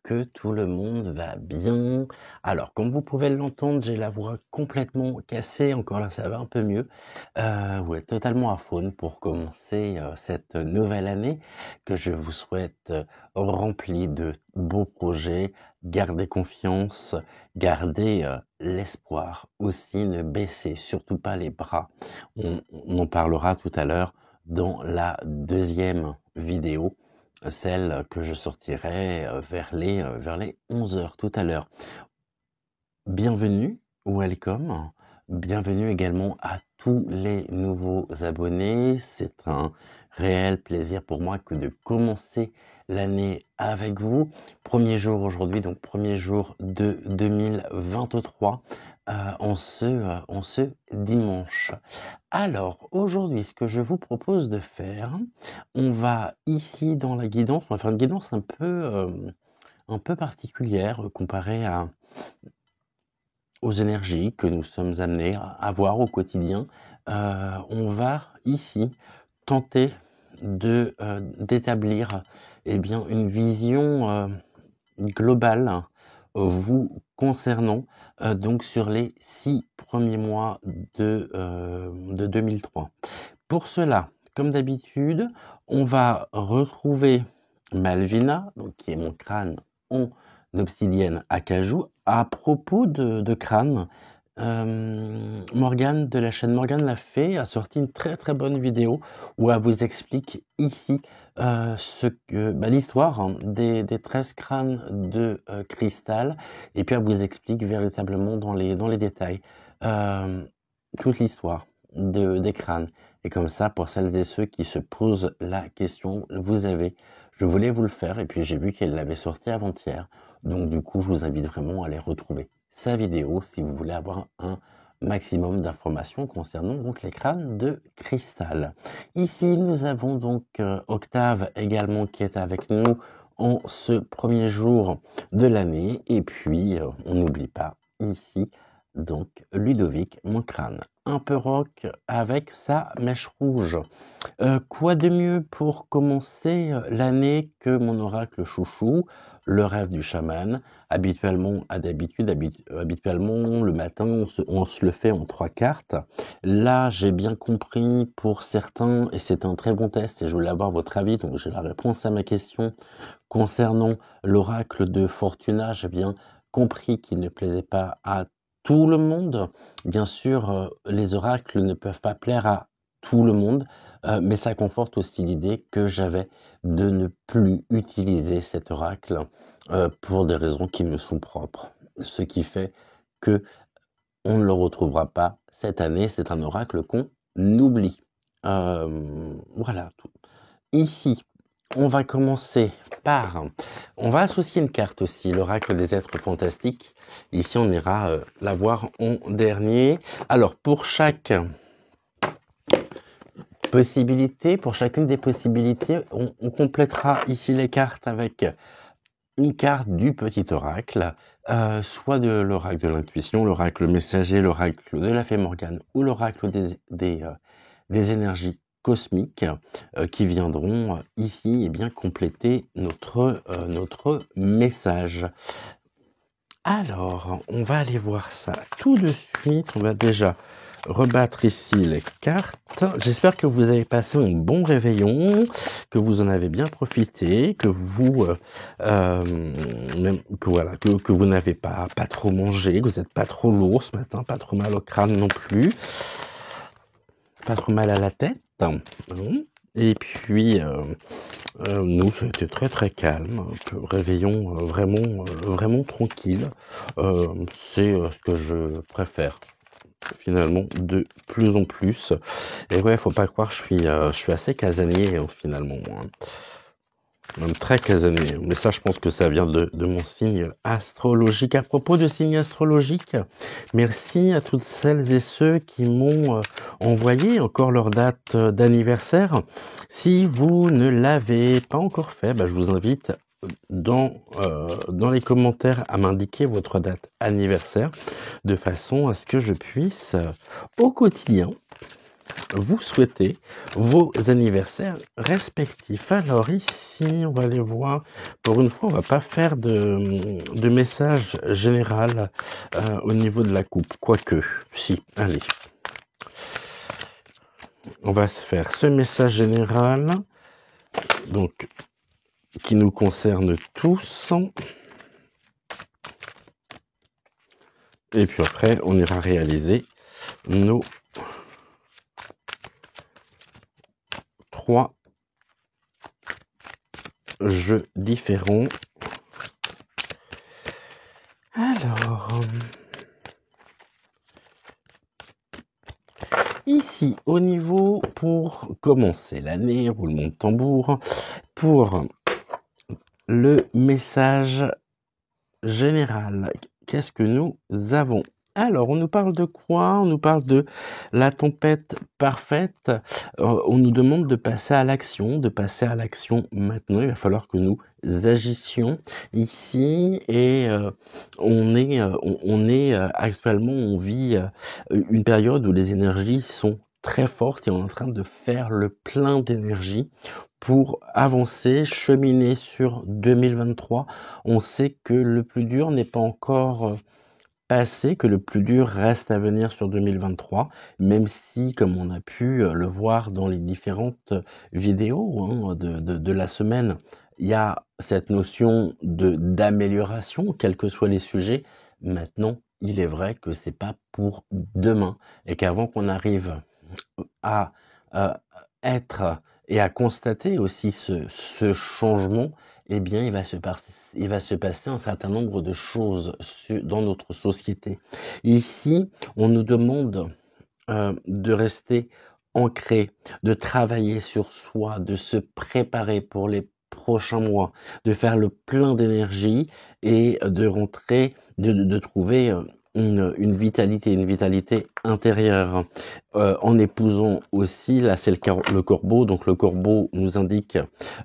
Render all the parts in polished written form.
que tout le monde va bien. Alors, comme vous pouvez l'entendre, j'ai la voix complètement cassée. Encore là, ça va un peu mieux. Ouais, totalement à faune pour commencer cette nouvelle année que je vous souhaite remplie de beaux projets. Gardez confiance, gardez l'espoir aussi, ne baissez surtout pas les bras. On en parlera tout à l'heure dans la deuxième vidéo, celle que je sortirai vers les 11 heures tout à l'heure. Bienvenue, welcome. Bienvenue également à tous les nouveaux abonnés. C'est un réel plaisir pour moi que de commencer l'année avec vous. Premier jour aujourd'hui, donc premier jour de 2023, en ce dimanche. Alors, aujourd'hui, ce que je vous propose de faire, on va ici dans la guidance, on va faire une guidance un peu particulière comparée aux énergies que nous sommes amenés à avoir au quotidien. On va ici tenter d'établir une vision globale vous concernant donc sur les 6 premiers mois de 2003. Pour cela, comme d'habitude, on va retrouver Malvina, donc qui est mon crâne en obsidienne acajou. À propos de crâne, Morgane de la chaîne Morgane l'a fait, a sorti une très très bonne vidéo où elle vous explique ici l'histoire des 13 crânes de cristal, et puis elle vous explique véritablement dans les détails toute l'histoire des crânes. Et comme ça, pour celles et ceux qui se posent la question, je voulais vous le faire, et puis j'ai vu qu'elle l'avait sorti avant-hier. Donc du coup, je vous invite vraiment à aller retrouver sa vidéo si vous voulez avoir un maximum d'informations concernant donc les crânes de cristal. Ici, nous avons donc Octave également qui est avec nous en ce premier jour de l'année. Et puis, on n'oublie pas ici donc Ludovic, mon crâne un peu rock avec sa mèche rouge. Quoi de mieux pour commencer l'année que mon oracle chouchou, le rêve du chaman. Habituellement, habituellement le matin, on se le fait en 3 cartes. Là, j'ai bien compris pour certains, et c'est un très bon test, et je voulais avoir votre avis, donc j'ai la réponse à ma question concernant l'oracle de Fortuna. J'ai bien compris qu'il ne plaisait pas à tout le monde. Bien sûr, les oracles ne peuvent pas plaire à tout le monde, mais ça conforte aussi l'idée que j'avais de ne plus utiliser cet oracle pour des raisons qui me sont propres. Ce qui fait que on ne le retrouvera pas cette année. C'est un oracle qu'on oublie. Voilà. Ici, on va commencer on va associer une carte aussi, l'oracle des êtres fantastiques. Ici, on ira la voir en dernier. Alors, pour chacune des possibilités, on complétera ici les cartes avec une carte du petit oracle, soit de l'oracle de l'intuition, l'oracle messager, l'oracle de la fée Morgane ou l'oracle des énergies cosmiques qui viendront ici compléter notre message. Alors, on va aller voir ça tout de suite. On va déjà rebattre ici les cartes. J'espère que vous avez passé un bon réveillon, que vous en avez bien profité, que vous que vous n'avez pas trop mangé, que vous n'êtes pas trop lourd ce matin, pas trop mal au crâne non plus, pas trop mal à la tête. Et puis nous, c'était très très calme, réveillon vraiment tranquille. C'est ce que je préfère finalement de plus en plus. Et ouais, faut pas croire, je suis assez casanier finalement, même très casanier. Mais ça, je pense que ça vient de mon signe astrologique. À propos de signe astrologique, merci à toutes celles et ceux qui m'ont envoyé encore leur date d'anniversaire. Si vous ne l'avez pas encore fait, je vous invite dans les commentaires à m'indiquer votre date anniversaire de façon à ce que je puisse au quotidien vous souhaitez vos anniversaires respectifs. Alors ici, on va aller voir. Pour une fois, on va pas faire de message général au niveau de la coupe. Quoique, si, allez. On va se faire ce message général, donc qui nous concerne tous. Et puis après, on ira réaliser nos 3 jeux différents. Alors, ici, au niveau, pour commencer l'année, roulement de tambour, pour le message général, qu'est-ce que nous avons? Alors, on nous parle de quoi? On nous parle de la tempête parfaite. On nous demande de passer à l'action, maintenant. Il va falloir que nous agissions ici et actuellement, on vit une période où les énergies sont très fortes et on est en train de faire le plein d'énergie pour avancer, cheminer sur 2023. On sait que le plus dur n'est pas encore passé, que le plus dur reste à venir sur 2023, même si, comme on a pu le voir dans les différentes vidéos de la semaine, il y a cette notion d'amélioration, quels que soient les sujets. Maintenant, il est vrai que c'est pas pour demain et qu'avant qu'on arrive à être et à constater aussi ce changement, eh bien, il va se passer un certain nombre de choses dans notre société. Ici, on nous demande de rester ancré, de travailler sur soi, de se préparer pour les prochains mois, de faire le plein d'énergie et de rentrer, de trouver une vitalité intérieure en épousant aussi, là c'est le corbeau, donc le corbeau nous indique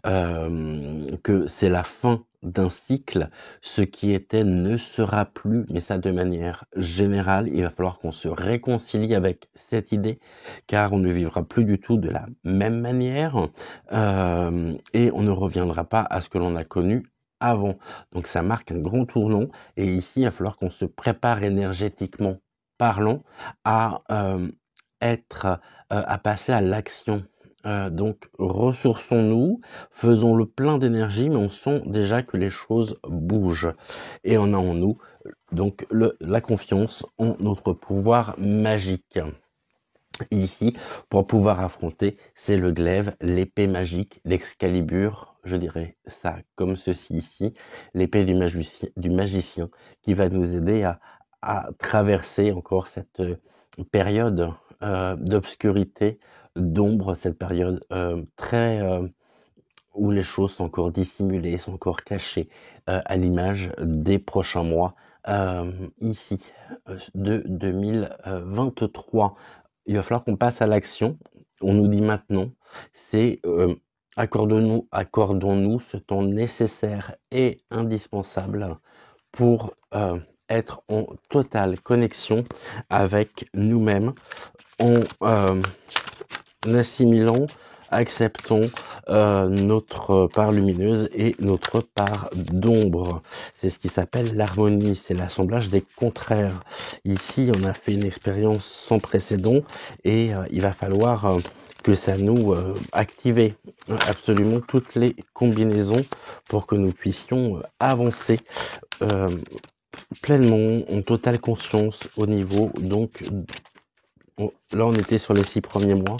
que c'est la fin d'un cycle, ce qui était ne sera plus, mais ça de manière générale, il va falloir qu'on se réconcilie avec cette idée, car on ne vivra plus du tout de la même manière et on ne reviendra pas à ce que l'on a connu avant. Donc ça marque un grand tournant et ici il va falloir qu'on se prépare énergétiquement parlant à à passer à l'action. Donc ressourçons-nous, faisons le plein d'énergie, mais on sent déjà que les choses bougent et on a en nous donc la confiance en notre pouvoir magique. Ici, pour pouvoir affronter, c'est le glaive, l'épée magique, l'Excalibur, je dirais ça comme ceci ici, l'épée du magicien qui va nous aider à traverser encore cette période d'obscurité, d'ombre, cette période où les choses sont encore dissimulées, sont encore cachées, à l'image des prochains mois ici de 2023. Il va falloir qu'on passe à l'action. On nous dit maintenant, c'est accordons-nous ce temps nécessaire et indispensable pour être en totale connexion avec nous-mêmes, en assimilant, acceptons notre part lumineuse et notre part d'ombre. C'est ce qui s'appelle l'harmonie, c'est l'assemblage des contraires. Ici, on a fait une expérience sans précédent et il va falloir que ça nous active absolument toutes les combinaisons pour que nous puissions avancer pleinement, en totale conscience au niveau, donc là on était sur les 6 premiers mois.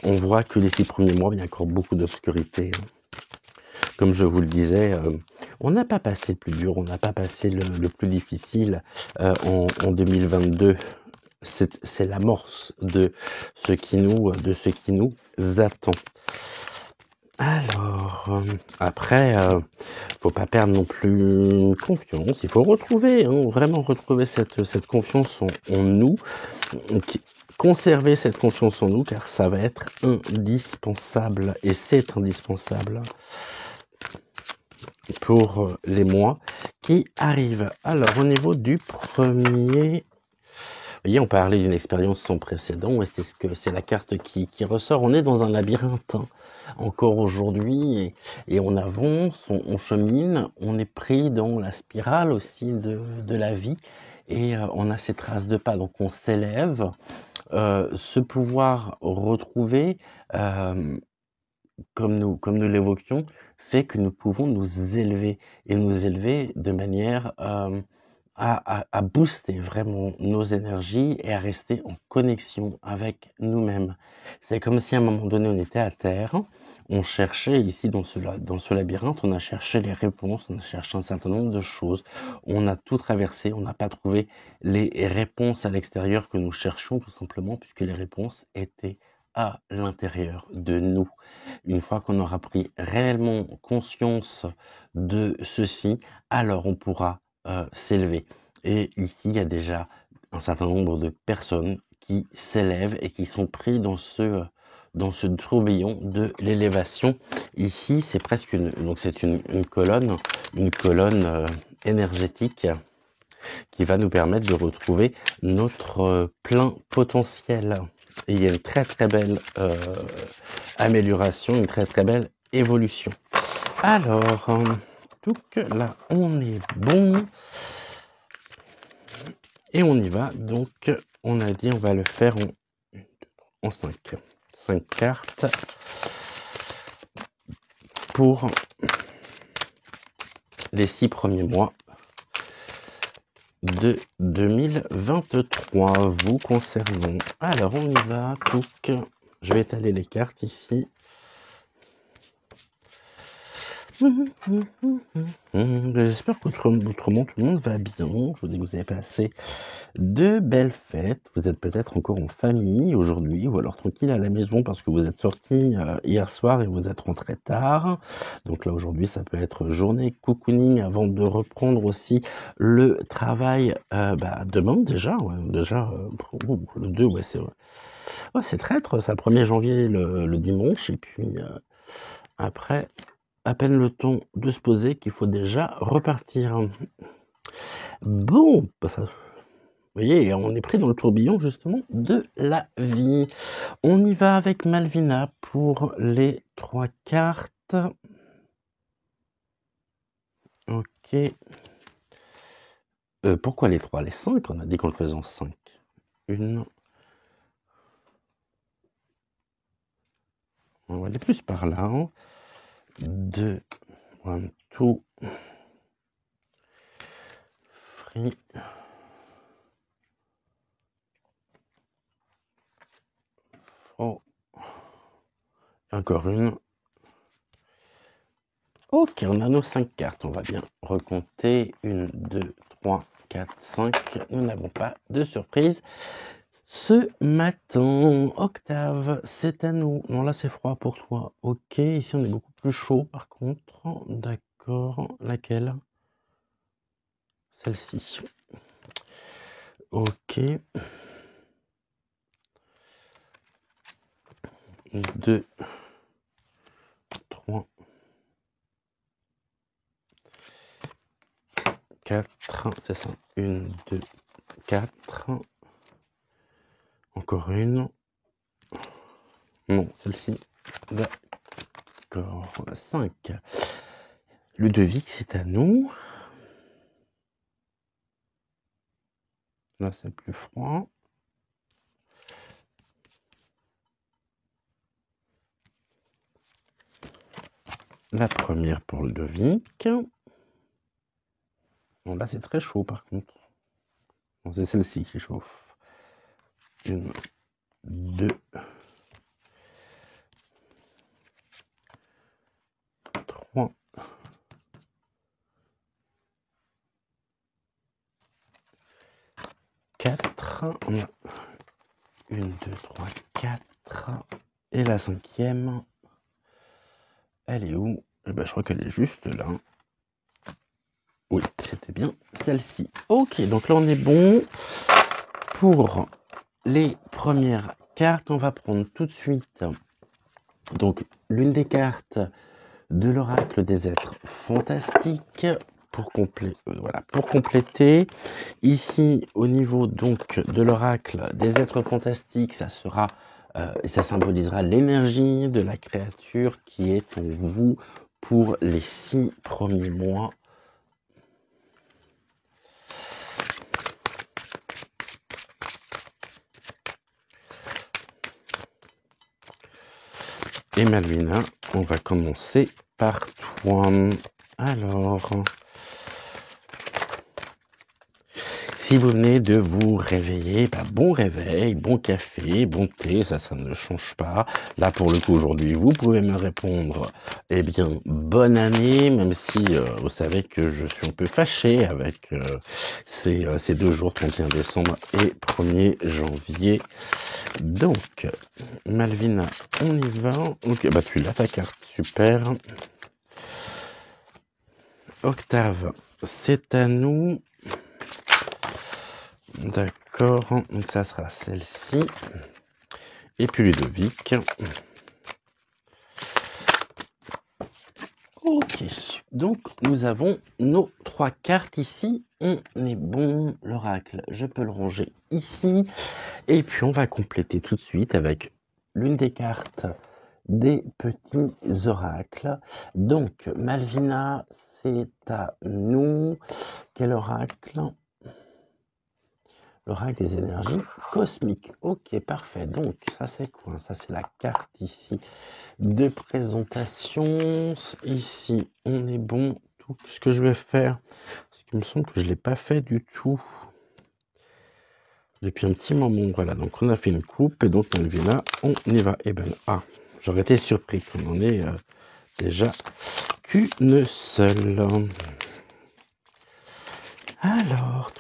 On voit que les 6 premiers mois, il y a encore beaucoup d'obscurité. Comme je vous le disais, on n'a pas passé le plus dur, on n'a pas passé le plus difficile en 2022. C'est l'amorce de ce qui nous attend. Alors, après, faut pas perdre non plus confiance. Il faut retrouver, vraiment retrouver cette confiance en nous. Conserver cette confiance en nous, car ça va être indispensable, et c'est indispensable pour les mois qui arrivent. Alors, au niveau du premier voyez, on parlait d'une expérience sans précédent, et c'est la carte qui ressort. On est dans un labyrinthe, hein, encore aujourd'hui, et on avance, on chemine, on est pris dans la spirale aussi de la vie, et on a ces traces de pas, donc on s'élève. Ce pouvoir retrouvé, comme nous l'évoquions, fait que nous pouvons nous élever, et nous élever de manière à booster vraiment nos énergies et à rester en connexion avec nous-mêmes. C'est comme si à un moment donné on était à terre, on cherchait ici dans ce labyrinthe, on a cherché les réponses, on a cherché un certain nombre de choses, on a tout traversé, on n'a pas trouvé les réponses à l'extérieur que nous cherchions tout simplement, puisque les réponses étaient à l'intérieur de nous. Une fois qu'on aura pris réellement conscience de ceci, alors on pourra s'élever. Et ici, il y a déjà un certain nombre de personnes qui s'élèvent et qui sont pris dans ce tourbillon de l'élévation. Ici, c'est presque une colonne énergétique qui va nous permettre de retrouver notre plein potentiel. Et il y a une très très belle amélioration, une très très belle évolution. Alors, donc là, on est bon. Et on y va. Donc, on a dit on va le faire en 5. 5 cartes pour les 6 premiers mois de 2023 vous concernant. Alors, on y va. Donc, je vais étaler les cartes ici. J'espère qu'autrement tout le monde va bien. Je vous dis que vous avez passé de belles fêtes. Vous êtes peut-être encore en famille aujourd'hui, ou alors tranquille à la maison parce que vous êtes sorti hier soir et vous êtes rentré tard. Donc là aujourd'hui ça peut être journée cocooning avant de reprendre aussi le travail demain déjà. Le 2, ouais, c'est traître, c'est le 1er janvier le dimanche, et puis après à peine le temps de se poser qu'il faut déjà repartir. Bon, ça, vous voyez, on est pris dans le tourbillon justement de la vie. On y va avec Malvina pour les 3 cartes. Ok. Pourquoi les 3? Les 5? On a dit qu'on le faisait en 5. 1. On va aller plus par là. 2. 1, 2. 3. Oh. Encore une. Ok, on a nos 5 cartes. On va bien recompter. 1, 2, 3, 4, 5. Nous n'avons pas de surprise ce matin. Octave, c'est à nous. Non, là c'est froid pour toi. Ok, ici on est beaucoup plus chaud par contre. D'accord. Laquelle? Celle-ci. Ok. 2, 3, 4, c'est ça. 1, 2, 4. Encore une. Non, celle-ci. D'accord. 5. Ludovic, c'est à nous. Là, c'est plus froid. La première pour Ludovic. Bon, là, c'est très chaud par contre. Bon, c'est celle-ci qui chauffe. 1, 2, 3, 4. On a 1, 2, 3, 4. Et la 5e, elle est où? Eh ben, je crois qu'elle est juste là. Oui, c'était bien celle-ci. Ok, donc là on est bon pour les premières cartes. On va prendre tout de suite donc l'une des cartes de l'oracle des êtres fantastiques. voilà, pour compléter, ici, au niveau donc de l'oracle des êtres fantastiques, ça sera, et ça symbolisera l'énergie de la créature qui est en vous pour les 6 premiers mois. Et Malvina, on va commencer par toi. Alors, si vous venez de vous réveiller, bon réveil, bon café, bon thé, ça ne change pas. Là, pour le coup, aujourd'hui, vous pouvez me répondre, eh bien, bonne année, même si vous savez que je suis un peu fâché avec ces 2 jours, 31 décembre et 1er janvier. Donc, Malvina, on y va. Ok, tu l'as ta carte, super. Octave, c'est à nous. D'accord, donc ça sera celle-ci. Et puis Ludovic. Ok, donc nous avons nos 3 cartes ici. On est bon, l'oracle, je peux le ranger ici. Et puis on va compléter tout de suite avec l'une des cartes des petits oracles. Donc Malvina, c'est à nous. Quel oracle? L'oracle des énergies cosmiques. Ok, parfait. Donc ça c'est quoi? Ça c'est la carte ici de présentation. Ici on est bon. Tout ce que je vais faire, parce qu'il me semble que je ne l'ai pas fait du tout depuis un petit moment. Voilà, donc on a fait une coupe et donc Malvina, on y va. Et j'aurais été surpris qu'on en ait déjà qu'une seule. Alors,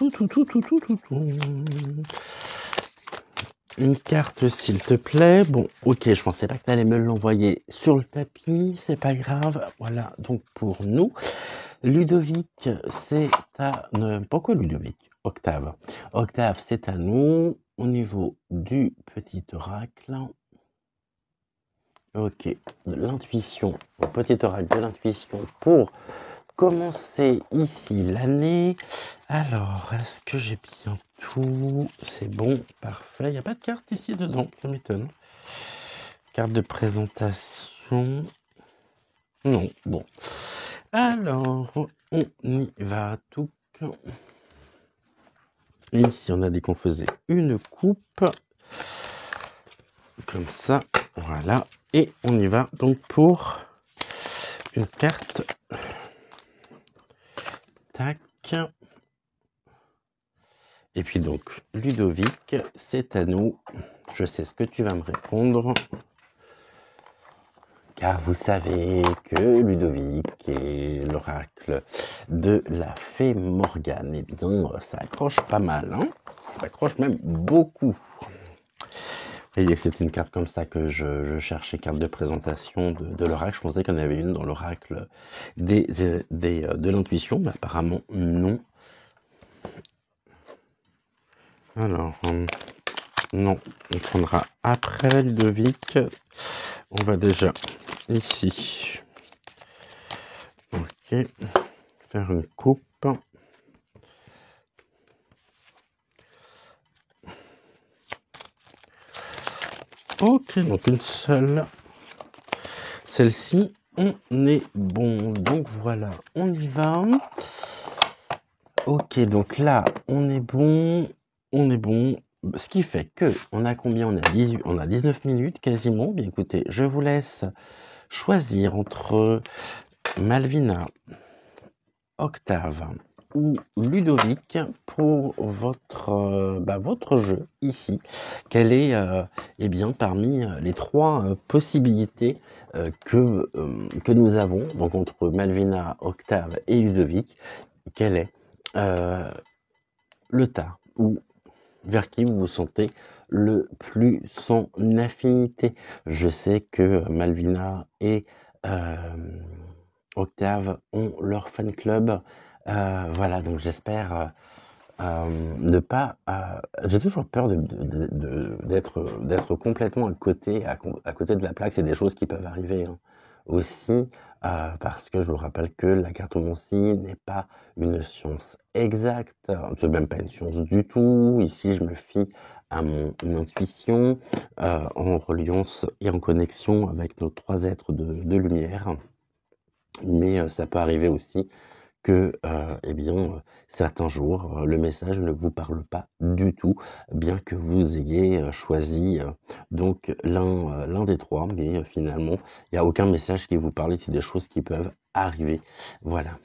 une carte s'il te plaît. Bon, ok, je pensais pas que tu allais me l'envoyer sur le tapis, c'est pas grave. Voilà, donc pour nous, Ludovic, c'est à... pourquoi Ludovic? Octave. Octave, c'est à nous. Au niveau du petit oracle. Ok, de l'intuition. Le petit oracle de l'intuition pour commencer ici l'année. Alors, est-ce que j'ai bien tout? C'est bon, parfait. Il n'y a pas de carte ici dedans, ça m'étonne. Carte de présentation. Non, bon. Alors, on y va tout. Ici, on a dit qu'on faisait une coupe. Comme ça, voilà. Et on y va donc pour une carte. Tac. Et puis donc, Ludovic, c'est à nous. Je sais ce que tu vas me répondre. Car vous savez que Ludovic est l'oracle de la fée Morgane. Eh bien, ça accroche pas mal, hein. Ça accroche même beaucoup. Vous voyez, c'est une carte comme ça que je cherchais, carte de présentation de l'oracle. Je pensais qu'il y en avait une dans l'oracle de l'intuition, mais apparemment non. Alors, non, on prendra après Ludovic. On va déjà ici. Ok, faire une coupe. Ok, donc une seule. Celle-ci, on est bon. Donc voilà, on y va. Ok, donc là, on est bon. On est bon. Ce qui fait que, on a combien? On a 19 minutes quasiment. Bien écoutez, je vous laisse choisir entre Malvina, Octave ou Ludovic pour votre jeu ici. Quelle est eh bien parmi les 3 possibilités que nous avons, donc entre Malvina, Octave et Ludovic, quel est le tas ou vers qui vous vous sentez le plus en affinité? Je sais que Malvina et Octave ont leur fan club. Voilà, donc j'espère ne pas... j'ai toujours peur d'être complètement à côté de la plaque. C'est des choses qui peuvent arriver, hein, aussi. parce que je vous rappelle que la cartomancie n'est pas une science exacte, c'est même pas une science du tout. Ici, je me fie à mon intuition, en reliance et en connexion avec nos 3 êtres de lumière. Mais, ça peut arriver aussi que, eh bien, certains jours, le message ne vous parle pas du tout, bien que vous ayez, choisi, donc l'un des 3. Mais, finalement, il y a aucun message qui vous parle, c'est des choses qui peuvent arriver. Voilà.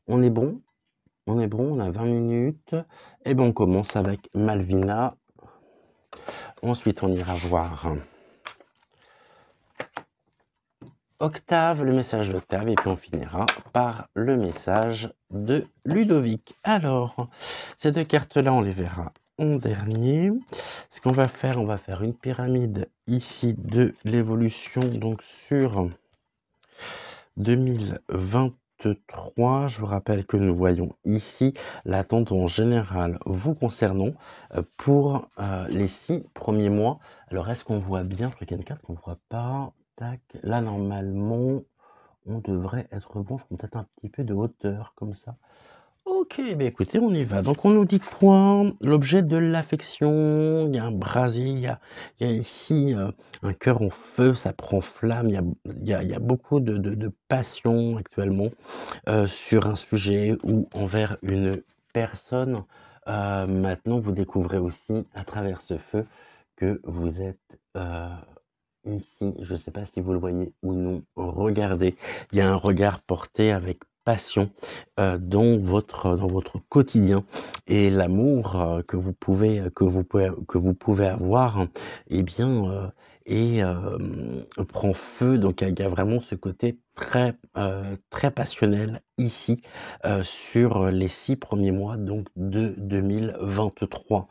On est bon? On est bon, on a 20 minutes. Et ben, on commence avec Malvina. Ensuite, on ira voir Octave, le message d'Octave, et puis on finira par le message de Ludovic. Alors, ces 2 cartes-là, on les verra en dernier. Ce qu'on va faire, on va faire une pyramide ici de l'évolution, donc sur 2023. Je vous rappelle que nous voyons ici l'attente en général vous concernant pour les 6 premiers mois. Alors, est-ce qu'on voit bien? Je crois qu'il y a une carte qu'on ne voit pas. Tac. Là, normalement, on devrait être bon. Je prends peut-être un petit peu de hauteur, comme ça. Ok, ben écoutez, on y va. Donc, on nous dit quoi? L'objet de l'affection. Il y a un brasier, il y a ici un cœur en feu, ça prend flamme. Il y a beaucoup de passion actuellement sur un sujet ou envers une personne. Maintenant, vous découvrez aussi à travers ce feu que vous êtes ici. Je ne sais pas si vous le voyez ou non. Regardez, il y a un regard porté avec passion dans votre quotidien, et l'amour que vous pouvez avoir, eh bien, prend feu. Donc il y a vraiment ce côté très passionnel ici sur les 6 premiers mois donc de 2023.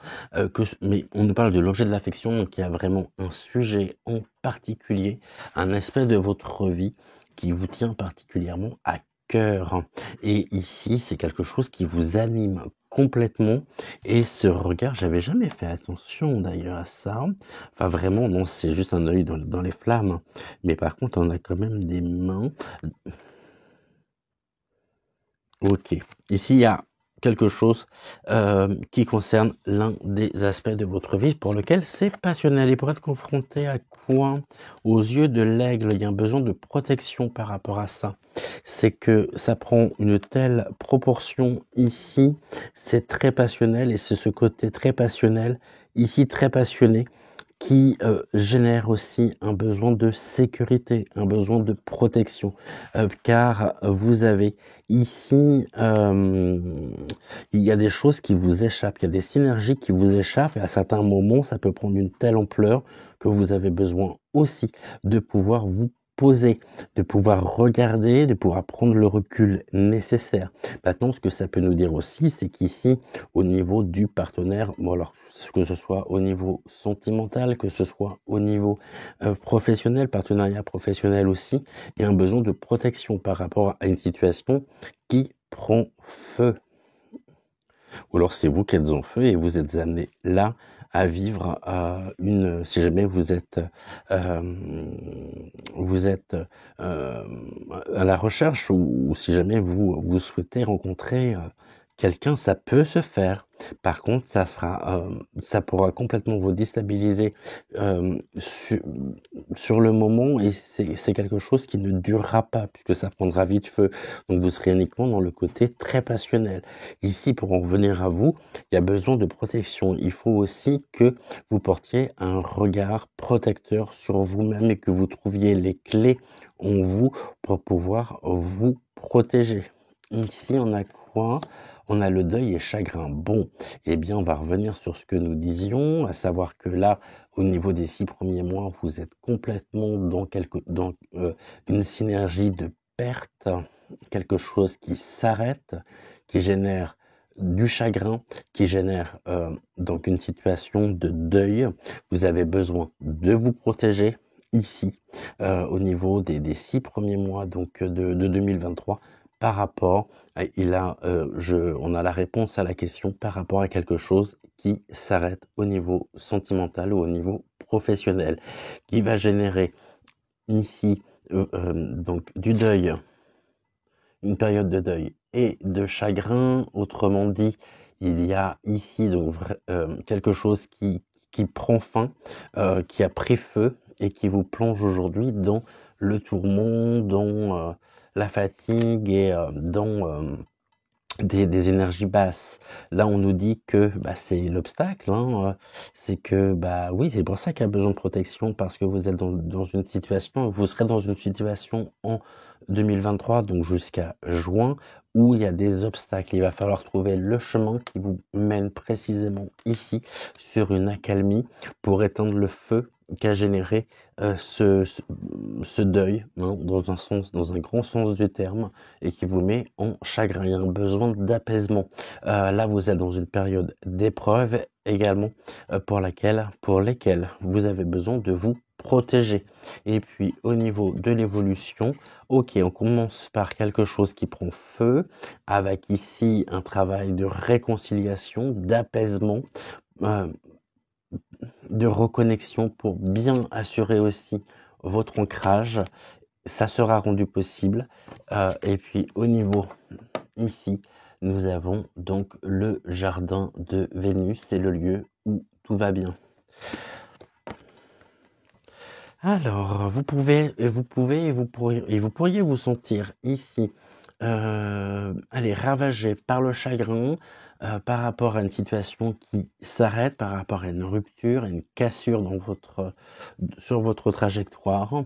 Mais on nous parle de l'objet de l'affection, donc il y a vraiment un sujet en particulier, un aspect de votre vie qui vous tient particulièrement à cœur. Et ici, c'est quelque chose qui vous anime complètement. Et ce regard, j'avais jamais fait attention d'ailleurs à ça. Enfin, vraiment, non, c'est juste un œil dans les flammes. Mais par contre, on a quand même des mains. Ok. Ici, il y a quelque chose qui concerne l'un des aspects de votre vie pour lequel c'est passionnel. Et pour être confronté à quoi? Aux yeux de l'aigle, il y a un besoin de protection par rapport à ça. C'est que ça prend une telle proportion ici, c'est très passionnel, et c'est ce côté très passionnel, ici très passionné, qui génère aussi un besoin de sécurité, un besoin de protection, car vous avez ici, il y a des choses qui vous échappent, il y a des synergies qui vous échappent, et à certains moments, ça peut prendre une telle ampleur que vous avez besoin aussi de pouvoir vous poser, de pouvoir regarder, de pouvoir prendre le recul nécessaire. Maintenant, ce que ça peut nous dire aussi, c'est qu'ici, au niveau du partenaire, bon alors, que ce soit au niveau sentimental, que ce soit au niveau professionnel, partenariat professionnel aussi, il y a un besoin de protection par rapport à une situation qui prend feu. Ou alors c'est vous qui êtes en feu et vous êtes amené là à vivre si jamais vous êtes à la recherche, ou si jamais vous souhaitez rencontrer quelqu'un, ça peut se faire. Par contre, ça pourra complètement vous déstabiliser sur le moment, et c'est quelque chose qui ne durera pas puisque ça prendra vite feu. Donc vous serez uniquement dans le côté très passionnel. Ici, pour en revenir à vous, il y a besoin de protection. Il faut aussi que vous portiez un regard protecteur sur vous-même et que vous trouviez les clés en vous pour pouvoir vous protéger. Ici, on a quoi? On a le deuil et chagrin. Bon, eh bien, on va revenir sur ce que nous disions, à savoir que là, au niveau des 6 premiers mois, vous êtes complètement dans une synergie de perte, quelque chose qui s'arrête, qui génère du chagrin, qui génère donc une situation de deuil. Vous avez besoin de vous protéger ici, au niveau des 6 premiers mois donc de 2023, par rapport on a la réponse à la question par rapport à quelque chose qui s'arrête au niveau sentimental ou au niveau professionnel, qui va générer ici donc du deuil, une période de deuil et de chagrin. Autrement dit, il y a ici donc quelque chose qui prend fin, qui a pris feu et qui vous plonge aujourd'hui dans le tourment, dans la fatigue et dans des énergies basses. Là, on nous dit que c'est l'obstacle, hein, c'est que oui, c'est pour ça qu'il y a besoin de protection, parce que vous êtes dans une situation, vous serez dans une situation en 2023, donc jusqu'à juin, où il y a des obstacles. Il va falloir trouver le chemin qui vous mène précisément ici, sur une accalmie, pour éteindre le feu qu'a généré ce deuil, hein, dans un grand sens du terme, et qui vous met en chagrin. Il y a un besoin d'apaisement. Là, vous êtes dans une période d'épreuve également, pour lesquelles vous avez besoin de vous protéger. Et puis, au niveau de l'évolution, ok, on commence par quelque chose qui prend feu, avec ici un travail de réconciliation, d'apaisement, de reconnexion pour bien assurer aussi votre ancrage. Ça sera rendu possible. Et puis au niveau ici, nous avons donc le jardin de Vénus, c'est le lieu où tout va bien. Alors, vous pourriez vous sentir ici, allez, ravagé par le chagrin, par rapport à une situation qui s'arrête, par rapport à une rupture, à une cassure sur votre trajectoire,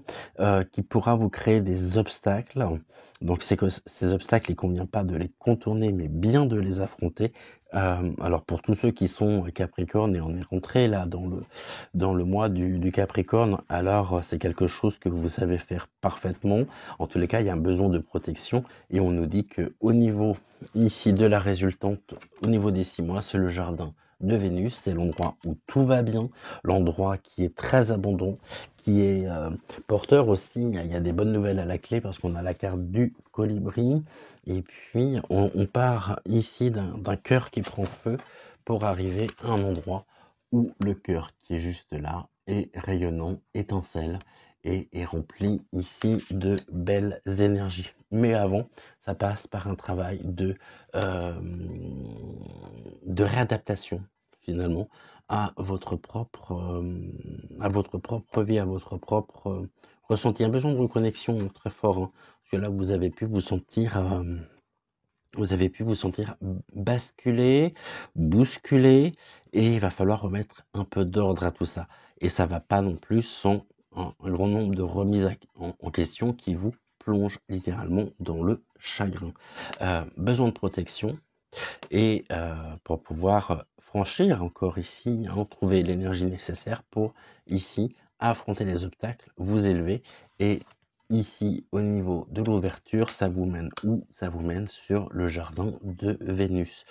qui pourra vous créer des obstacles. Donc, c'est que ces obstacles, il convient pas de les contourner, mais bien de les affronter. Alors, pour tous ceux qui sont Capricorne, et on est rentré là dans le mois du Capricorne, alors c'est quelque chose que vous savez faire parfaitement. En tous les cas, il y a un besoin de protection, et on nous dit que au niveau ici de la résultante, au niveau des 6 mois, c'est le jardin de Vénus, c'est l'endroit où tout va bien, l'endroit qui est très abondant, qui est porteur aussi. Il y a des bonnes nouvelles à la clé, parce qu'on a la carte du colibri, et puis on part ici d'un cœur qui prend feu pour arriver à un endroit où le cœur qui est juste là est rayonnant, étincelle, et est rempli ici de belles énergies. Mais avant, ça passe par un travail de réadaptation, finalement, à votre propre vie, à votre propre ressenti. Un besoin de reconnexion très fort, hein, parce que là, vous avez pu vous sentir basculer, bousculer, et il va falloir remettre un peu d'ordre à tout ça. Et ça va pas non plus sans un grand nombre de remises en question qui vous plongent littéralement dans le chagrin. Besoin de protection, et pour pouvoir franchir encore ici, hein, trouver l'énergie nécessaire pour ici affronter les obstacles, vous élever. Et ici, au niveau de l'ouverture, ça vous mène où? Ça vous mène sur le jardin de Vénus.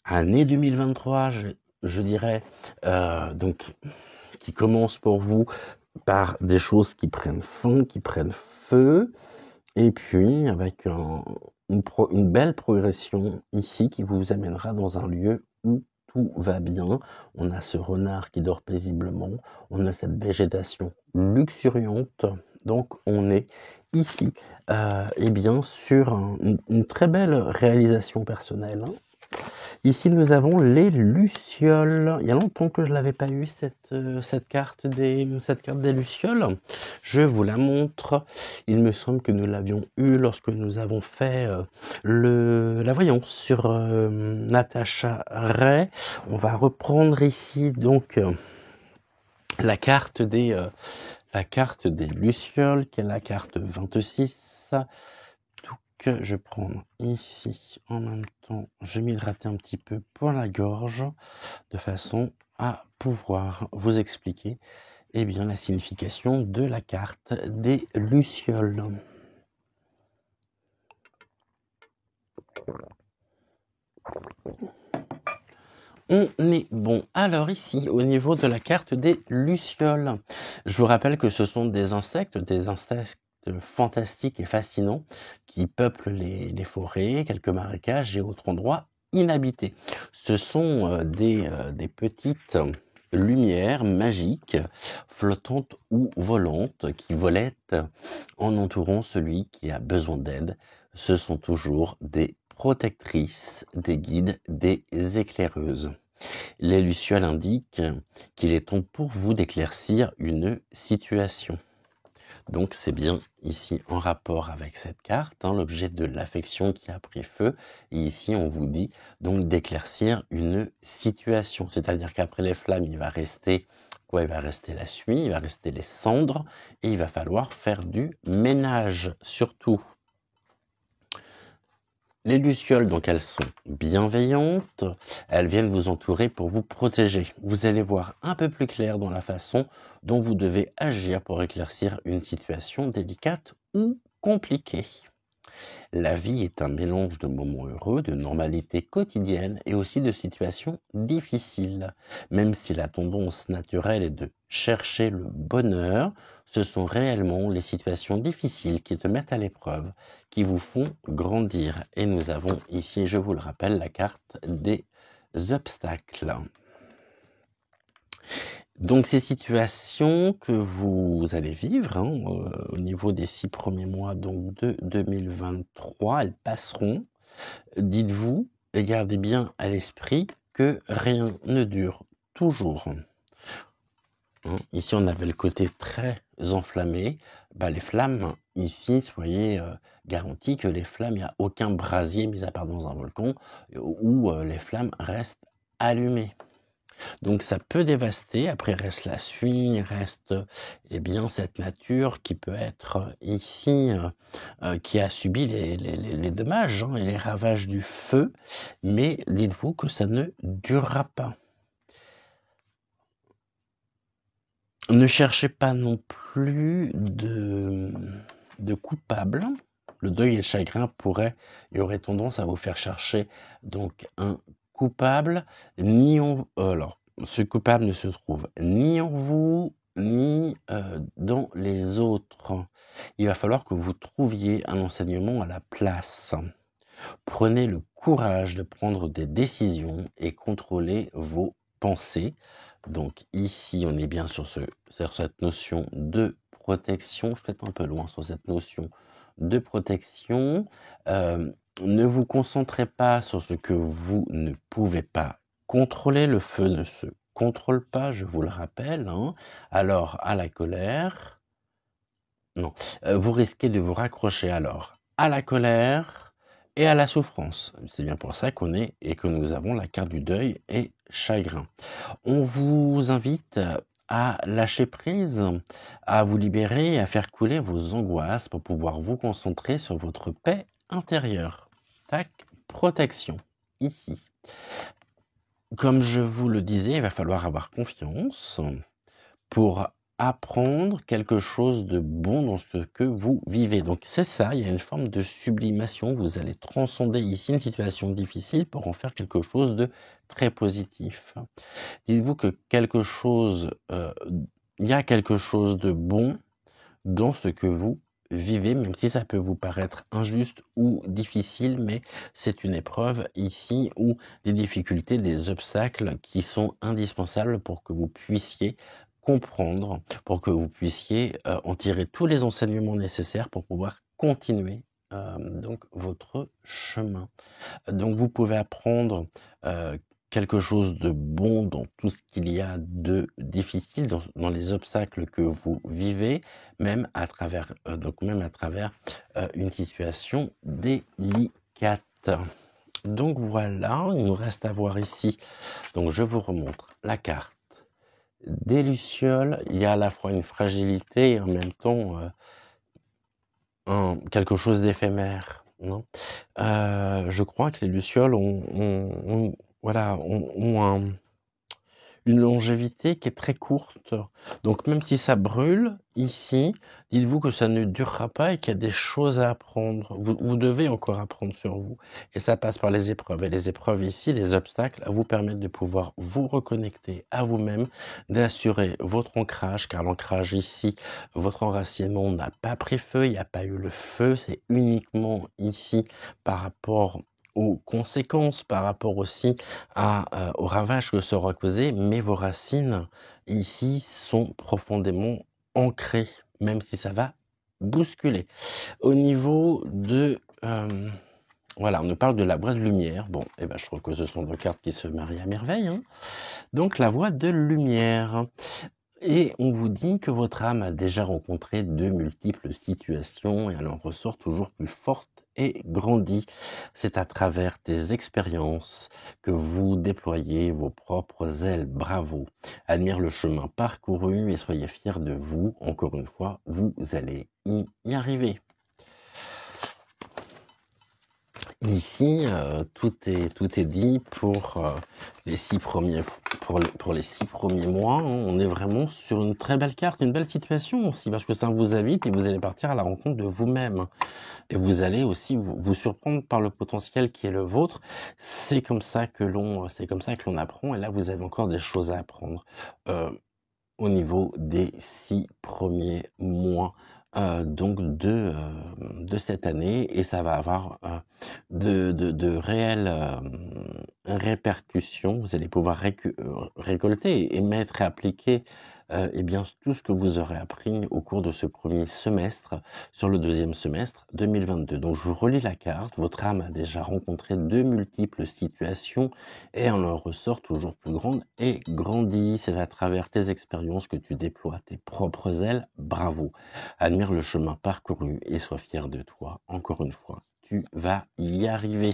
Année 2023, je dirais, donc, qui commence pour vous par des choses qui prennent fin, qui prennent feu, et puis avec une belle progression ici qui vous amènera dans un lieu où tout va bien. On a ce renard qui dort paisiblement, on a cette végétation luxuriante, donc on est ici bien sur une très belle réalisation personnelle, hein. Ici, nous avons les Lucioles. Il y a longtemps que je l'avais pas eu, cette carte des Lucioles. Je vous la montre. Il me semble que nous l'avions eu lorsque nous avons fait la voyance sur Natacha Ray. On va reprendre ici donc la carte des Lucioles, qui est la carte 26. Que je prends ici en même temps, je m'hydrater un petit peu pour la gorge, de façon à pouvoir vous expliquer la signification de la carte des Lucioles. On est bon. Alors ici, au niveau de la carte des Lucioles, je vous rappelle que ce sont des insectes fantastiques et fascinants qui peuplent les forêts, quelques marécages et autres endroits inhabités. Ce sont des petites lumière magique, flottante ou volante, qui volette en entourant celui qui a besoin d'aide. Ce sont toujours des protectrices, des guides, des éclaireuses. Les lucioles indiquent qu'il est temps pour vous d'éclaircir une situation. Donc c'est bien ici en rapport avec cette carte, l'objet de l'affection qui a pris feu. Et ici on vous dit donc d'éclaircir une situation. C'est-à-dire qu'après les flammes, il va rester quoi? Il va rester la suie, il va rester les cendres et il va falloir faire du ménage surtout. Les lucioles, donc, elles sont bienveillantes, elles viennent vous entourer pour vous protéger. Vous allez voir un peu plus clair dans la façon dont vous devez agir pour éclaircir une situation délicate ou compliquée. La vie est un mélange de moments heureux, de normalité quotidienne et aussi de situations difficiles. Même si la tendance naturelle est de chercher le bonheur, ce sont réellement les situations difficiles qui te mettent à l'épreuve, qui vous font grandir. Et nous avons ici, je vous le rappelle, la carte des obstacles. Donc ces situations que vous allez vivre au niveau des 6 premiers mois donc de 2023, elles passeront. Dites-vous et gardez bien à l'esprit que rien ne dure toujours. Ici on avait le côté très enflammé. Les flammes, ici soyez garantis que les flammes, il n'y a aucun brasier mis à part dans un volcan où les flammes restent allumées. Donc ça peut dévaster, après reste la suie, reste cette nature qui peut être ici, qui a subi les dommages et les ravages du feu, mais dites-vous que ça ne durera pas. Ne cherchez pas non plus de coupable. Le deuil et le chagrin aurait tendance à vous faire chercher donc un coupable, ce coupable ne se trouve ni en vous, ni dans les autres. Il va falloir que vous trouviez un enseignement à la place. Prenez le courage de prendre des décisions et contrôlez vos pensées. Donc ici, on est bien sur cette notion de protection. Je suis peut-être un peu loin sur cette notion de protection. Ne vous concentrez pas sur ce que vous ne pouvez pas contrôler. Le feu ne se contrôle pas, je vous le rappelle. Alors, à la colère, non, vous risquez de vous raccrocher alors à la colère et à la souffrance. C'est bien pour ça que nous avons la carte du deuil et chagrin. On vous invite à lâcher prise, à vous libérer, à faire couler vos angoisses pour pouvoir vous concentrer sur votre paix intérieure. Tac, protection, ici. Comme je vous le disais, il va falloir avoir confiance pour apprendre quelque chose de bon dans ce que vous vivez. Donc c'est ça, il y a une forme de sublimation. Vous allez transcender ici une situation difficile pour en faire quelque chose de très positif. Dites-vous que il y a quelque chose de bon dans ce que vous vivez, même si ça peut vous paraître injuste ou difficile, mais c'est une épreuve ici ou des difficultés, des obstacles qui sont indispensables pour que vous puissiez comprendre, pour que vous puissiez en tirer tous les enseignements nécessaires pour pouvoir continuer donc votre chemin. Donc vous pouvez apprendre quelque chose de bon dans tout ce qu'il y a de difficile, dans les obstacles que vous vivez, même à travers une situation délicate. Donc voilà, il nous reste à voir ici. Donc je vous remontre la carte des lucioles. Il y a à la fois une fragilité et en même temps quelque chose d'éphémère. Je crois que les lucioles ont une longévité qui est très courte. Donc même si ça brûle ici, dites-vous que ça ne durera pas et qu'il y a des choses à apprendre. Vous devez encore apprendre sur vous. Et ça passe par les épreuves. Et les épreuves ici, les obstacles, vous permettent de pouvoir vous reconnecter à vous-même, d'assurer votre ancrage, car l'ancrage ici, votre enracinement n'a pas pris feu, il n'y a pas eu le feu, c'est uniquement ici par rapport aux conséquences, par rapport aussi aux ravages que ça aura causé, mais vos racines ici sont profondément ancrées, même si ça va bousculer. Au niveau de... voilà, on nous parle de la voie de lumière. Bon, eh ben, je trouve que ce sont deux cartes qui se marient à merveille, hein. Donc la voie de lumière. Et on vous dit que votre âme a déjà rencontré de multiples situations et elle en ressort toujours plus forte et grandie. C'est à travers des expériences que vous déployez vos propres ailes. Bravo. Admire le chemin parcouru et soyez fiers de vous. Encore une fois, vous allez y arriver. Ici, tout est dit pour les 6 premiers mois, hein. On est vraiment sur une très belle carte, une belle situation aussi, parce que ça vous invite et vous allez partir à la rencontre de vous-même. Et vous allez aussi vous surprendre par le potentiel qui est le vôtre. C'est comme ça que l'on apprend. Et là, vous avez encore des choses à apprendre au niveau des 6 premiers mois. Donc de cette année, et ça va avoir de réelles répercussions. Vous allez pouvoir récolter et mettre et appliquer eh bien, tout ce que vous aurez appris au cours de ce premier semestre sur le deuxième semestre 2022. Donc je vous relis la carte. Votre âme a déjà rencontré de multiples situations et elle en ressort toujours plus grande et grandit. C'est à travers tes expériences que tu déploies tes propres ailes. Bravo. Admire le chemin parcouru et sois fier de toi. Encore une fois, tu vas y arriver.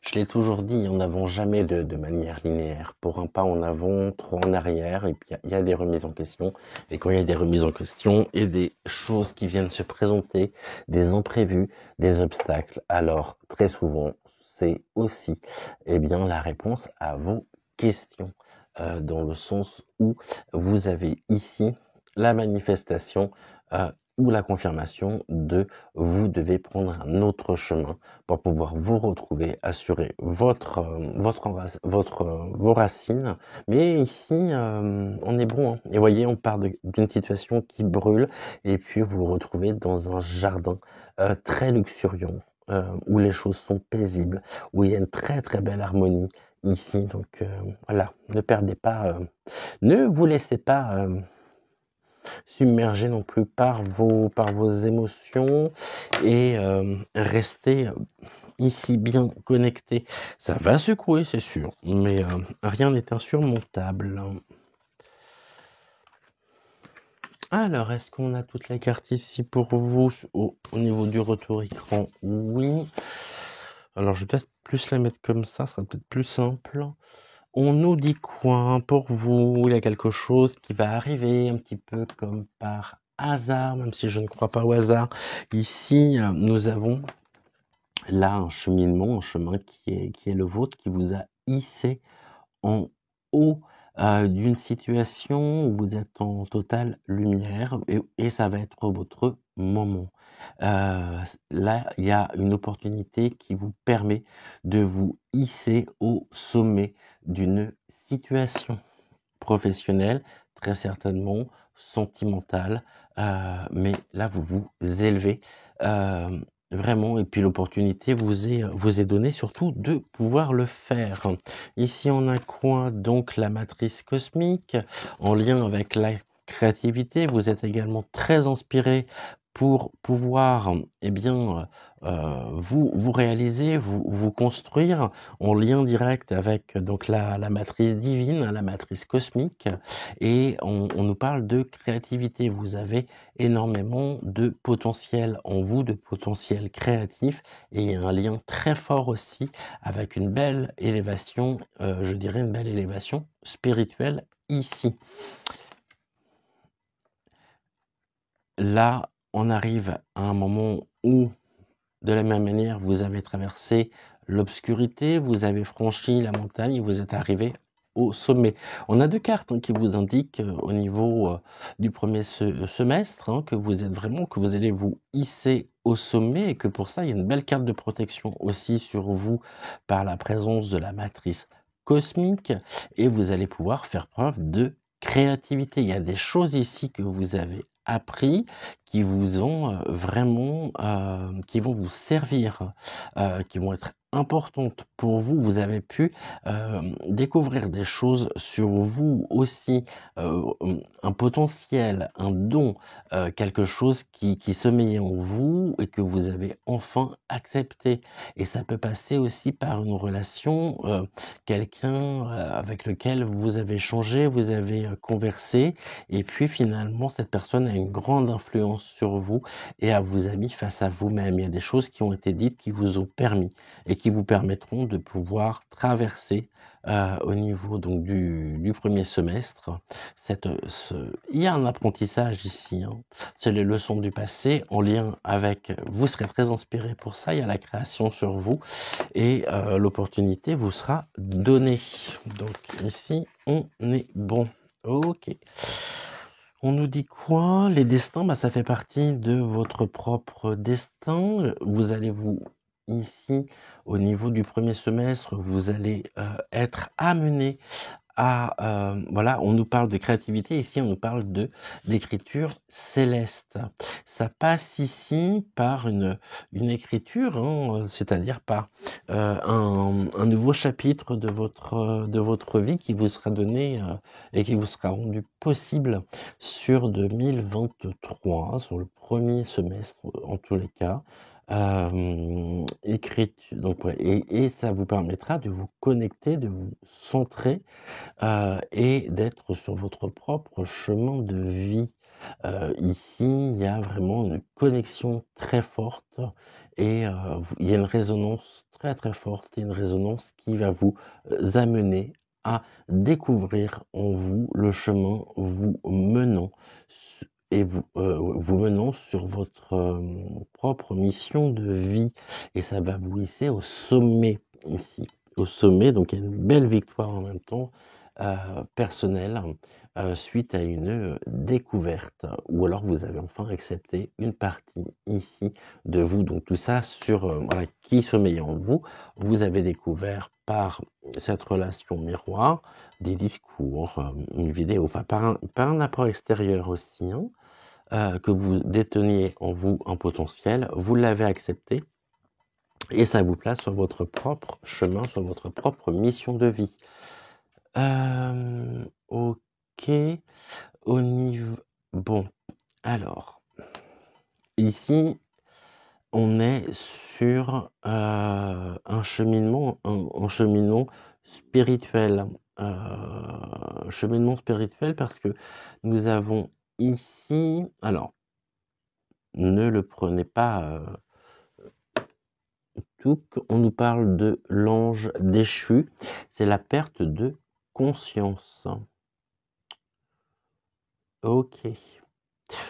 Je l'ai toujours dit, on n'avance jamais de manière linéaire. Pour un pas en avant, 3 en arrière, et puis il y a des remises en question. Et quand il y a des remises en question et des choses qui viennent se présenter, des imprévus, des obstacles, alors très souvent, c'est aussi eh bien, la réponse à vos questions. Dans le sens où vous avez ici la manifestation ou la confirmation de vous devez prendre un autre chemin pour pouvoir vous retrouver, assurer vos racines. Mais ici, on est bon, hein. Et voyez, on part d'une situation qui brûle et puis vous vous retrouvez dans un jardin très luxuriant, où les choses sont paisibles, où il y a une très très belle harmonie ici. Donc voilà, ne perdez pas, ne vous laissez pas submerger non plus par vos émotions et restez ici bien connecté. Ça va secouer, c'est sûr, mais rien n'est insurmontable. Alors, est-ce qu'on a toutes les cartes ici pour vous au niveau du retour écran? Oui. Alors, je vais peut-être plus la mettre comme ça sera peut-être plus simple. On nous dit quoi pour vous? Il y a quelque chose qui va arriver un petit peu comme par hasard, même si je ne crois pas au hasard. Ici, nous avons là un cheminement, un chemin qui est le vôtre, qui vous a hissé en haut d'une situation où vous êtes en totale lumière et ça va être votre moment. Là, il y a une opportunité qui vous permet de vous hisser au sommet d'une situation professionnelle, très certainement sentimentale, mais là, vous vous élevez vraiment, et puis l'opportunité vous est donnée surtout de pouvoir le faire. Ici, on a quoi? Donc la matrice cosmique, en lien avec la créativité. Vous êtes également très inspiré pour pouvoir eh bien, vous réaliser, vous construire en lien direct avec donc la matrice divine, la matrice cosmique, et on nous parle de créativité. Vous avez énormément de potentiel en vous, de potentiel créatif, et il y a un lien très fort aussi avec une belle élévation, je dirais une belle élévation spirituelle ici. Là, on arrive à un moment où, de la même manière, vous avez traversé l'obscurité, vous avez franchi la montagne et vous êtes arrivé au sommet. On a 2 cartes qui vous indiquent au niveau du premier semestre que vous êtes vraiment, que vous allez vous hisser au sommet, et que pour ça, il y a une belle carte de protection aussi sur vous par la présence de la matrice cosmique, et vous allez pouvoir faire preuve de créativité. Il y a des choses ici que vous avez appris, qui vous ont vraiment, qui vont vous servir, qui vont être importantes pour vous. Vous avez pu découvrir des choses sur vous aussi, un potentiel, un don, quelque chose qui sommeillait en vous et que vous avez enfin accepté. Et ça peut passer aussi par une relation, quelqu'un avec lequel vous avez échangé, vous avez conversé, et puis finalement cette personne a une grande influence sur vous et vous a mis face à vous-même. Il y a des choses qui ont été dites qui vous ont permis et qui vous permettront de pouvoir traverser au niveau donc du premier semestre. Il y a un apprentissage ici, hein. C'est les leçons du passé en lien avec, vous serez très inspiré pour ça, il y a la création sur vous et l'opportunité vous sera donnée. Donc ici, on est bon. Ok. On nous dit quoi? Les destins, bah, ça fait partie de votre propre destin. Vous allez ici, au niveau du premier semestre, vous allez être amené voilà, on nous parle de créativité, ici on nous parle d'écriture céleste. Ça passe ici par une écriture, hein, c'est-à-dire par un nouveau chapitre de votre vie qui vous sera donné et qui vous sera rendu possible sur 2023, sur le premier semestre en tous les cas. Donc, ouais, et ça vous permettra de vous connecter, de vous centrer et d'être sur votre propre chemin de vie. Ici, il y a vraiment une connexion très forte et il y a une résonance très très forte et une résonance qui va vous amener à découvrir en vous le chemin vous menant et vous menant sur votre propre mission de vie. Et ça va vous hisser au sommet ici. Au sommet, donc il y a une belle victoire en même temps personnelle suite à une découverte, ou alors vous avez enfin accepté une partie ici de vous. Donc tout ça sur voilà, qui sommeille en vous. Vous avez découvert par cette relation miroir des discours, une vidéo, enfin par un apport extérieur aussi, hein, que vous déteniez en vous un potentiel, vous l'avez accepté et ça vous place sur votre propre chemin, sur votre propre mission de vie. Ok, au niveau... Bon, alors, ici, on est sur un cheminement spirituel. Cheminement spirituel parce que nous avons ici... Alors, ne le prenez pas... on nous parle de l'ange déchu, c'est la perte de conscience. Ok.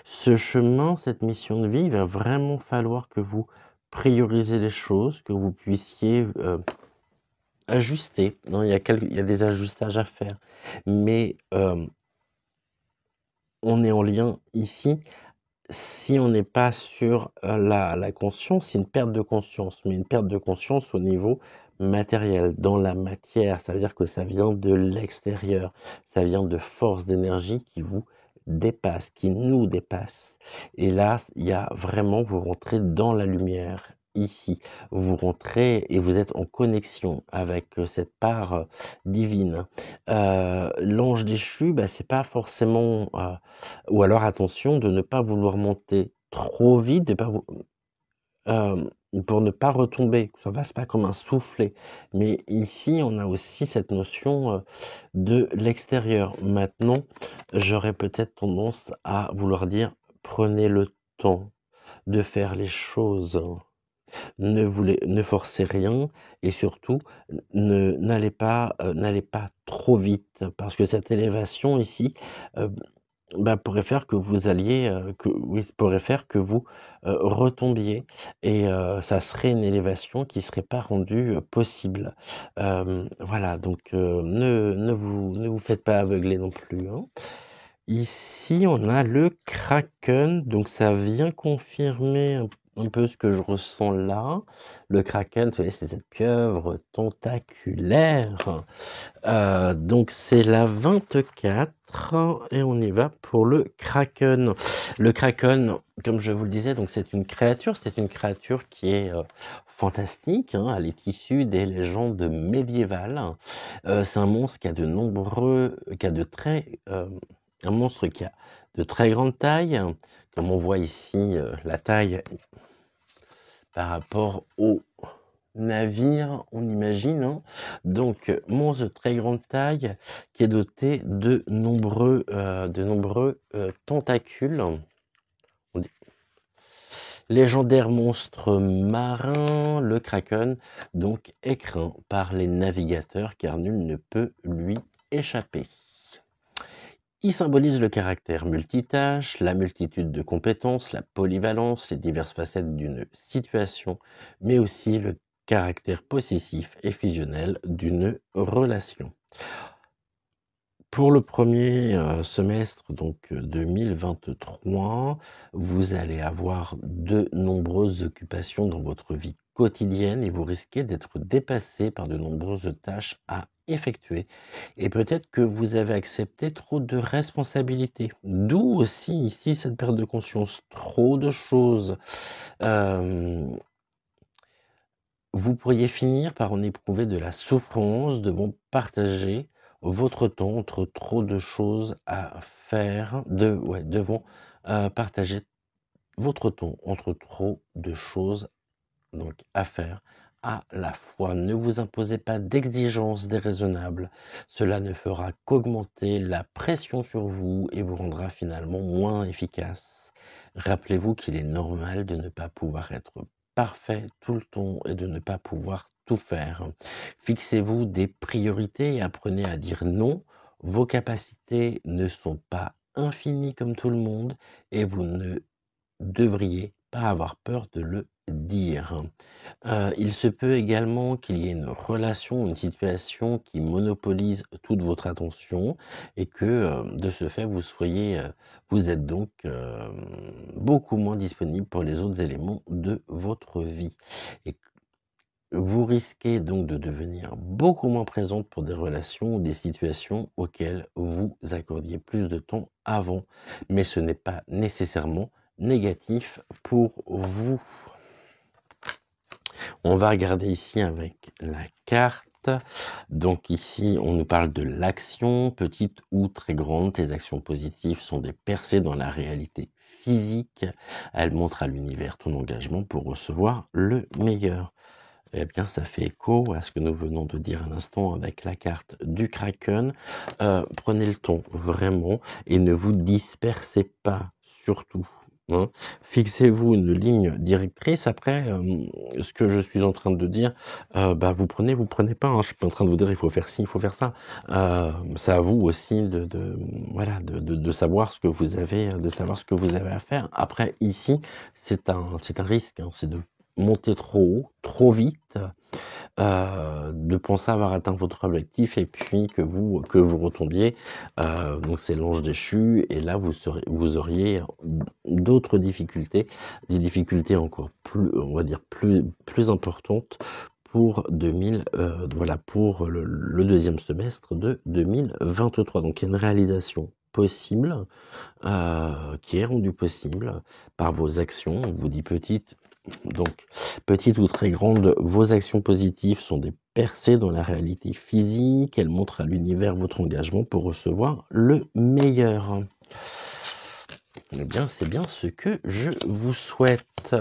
Ce chemin, cette mission de vie, il va vraiment falloir que vous priorisez les choses, que vous puissiez ajuster. Non, il y a des ajustages à faire. Mais on est en lien ici. Si on n'est pas sur la conscience, c'est une perte de conscience, mais une perte de conscience au niveau matériel, dans la matière. Ça veut dire que ça vient de l'extérieur, ça vient de forces d'énergie qui vous dépassent, qui nous dépassent. Et là, il y a vraiment, vous rentrez dans la lumière. Ici, vous rentrez et vous êtes en connexion avec cette part divine. L'ange déchu, bah, c'est pas forcément ou alors attention de ne pas vouloir monter trop vite, pour ne pas retomber, que ça ne fasse pas comme un soufflet. Mais ici, on a aussi cette notion de l'extérieur. Maintenant, j'aurais peut-être tendance à vouloir dire, prenez le temps de faire les choses. Ne forcez rien et surtout, n'allez pas trop vite parce que cette élévation ici, pourrait faire que vous pourrait faire que vous retombiez et ça serait une élévation qui serait pas rendue possible. Voilà, donc ne vous faites pas aveugler non plus, hein. Ici, on a le Kraken, donc ça vient confirmer un peu ce que je ressens là. Le kraken, vous voyez, c'est cette pieuvre tentaculaire. Donc c'est la 24 et on y va pour le kraken. Le kraken, comme je vous le disais, donc c'est une créature qui est fantastique. Hein, elle est issue des légendes médiévales. C'est un monstre qui a un monstre qui a de très grandes tailles, comme on voit ici la taille par rapport au navire, on imagine. Hein. Donc, monstre de très grande taille qui est doté de nombreux tentacules. Légendaire monstre marin, le kraken, donc est craint par les navigateurs car nul ne peut lui échapper. Il symbolise le caractère multitâche, la multitude de compétences, la polyvalence, les diverses facettes d'une situation, mais aussi le caractère possessif et fusionnel d'une relation. Pour le premier semestre, donc 2023, vous allez avoir de nombreuses occupations dans votre vie quotidienne et vous risquez d'être dépassé par de nombreuses tâches à effectuer. Et peut-être que vous avez accepté trop de responsabilités. D'où aussi ici cette perte de conscience, trop de choses. Vous pourriez finir par en éprouver de la souffrance, devant partager votre temps entre trop de choses à faire, devant partager votre temps entre trop de choses donc à faire à la fois. Ne vous imposez pas d'exigences déraisonnables, cela ne fera qu'augmenter la pression sur vous et vous rendra finalement moins efficace. Rappelez-vous qu'il est normal de ne pas pouvoir être parfait tout le temps et de ne pas pouvoir tout faire. Fixez-vous des priorités et apprenez à dire non. Vos capacités ne sont pas infinies comme tout le monde et vous ne devriez pas avoir peur de le dire. Il se peut également qu'il y ait une relation, une situation qui monopolise toute votre attention et que, de ce fait, vous êtes donc, beaucoup moins disponible pour les autres éléments de votre vie et vous risquez donc de devenir beaucoup moins présente pour des relations ou des situations auxquelles vous accordiez plus de temps avant, mais ce n'est pas nécessairement négatif pour vous. On va regarder ici avec la carte. Donc ici, on nous parle de l'action, petite ou très grande. Tes actions positives sont des percées dans la réalité physique. Elles montrent à l'univers ton engagement pour recevoir le meilleur. Eh bien, ça fait écho à ce que nous venons de dire à l'instant avec la carte du Kraken. Prenez le temps, vraiment, et ne vous dispersez pas, surtout. Hein. Fixez-vous une ligne directrice. Après, ce que je suis en train de dire, vous prenez pas. Hein. Je suis pas en train de vous dire il faut faire ci, il faut faire ça. C'est à vous aussi de savoir ce que vous avez, à faire. Après, ici, c'est un risque. Hein. C'est de monter trop haut, trop vite, de penser avoir atteint votre objectif et puis que vous retombiez. Donc c'est l'ange déchu et là vous auriez d'autres difficultés, des difficultés encore plus, on va dire plus importantes pour pour le deuxième semestre de 2023. Donc il y a une réalisation possible qui est rendue possible par vos actions. On vous dit donc, petite ou très grande, vos actions positives sont des percées dans la réalité physique. Elles montrent à l'univers votre engagement pour recevoir le meilleur. Eh bien, c'est bien ce que je vous souhaite.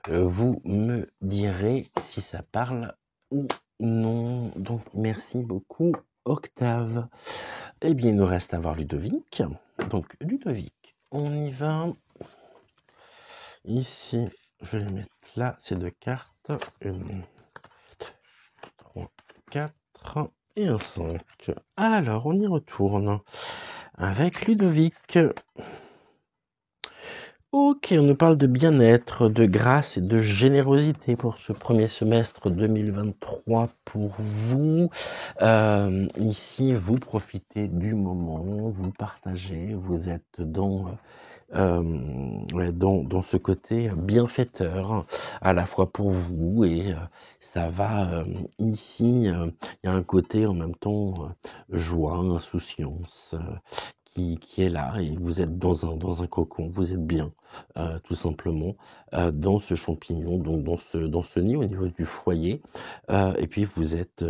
Vous me direz si ça parle ou non. Donc, merci beaucoup, Octave. Eh bien, il nous reste à voir Ludovic. Donc, Ludovic, on y va. Ici, je vais les mettre là, ces deux cartes. 1, 3, 4 et un 5. Alors, on y retourne avec Ludovic. Ok, on nous parle de bien-être, de grâce et de générosité pour ce premier semestre 2023 pour vous. Ici, vous profitez du moment, vous partagez, vous êtes ouais, dans ce côté bienfaiteur, à la fois pour vous et ça va ici, il y a un côté en même temps joie, insouciance qui est là et vous êtes dans un cocon, vous êtes bien, tout simplement, dans ce champignon, donc dans ce nid au niveau du foyer, et puis vous êtes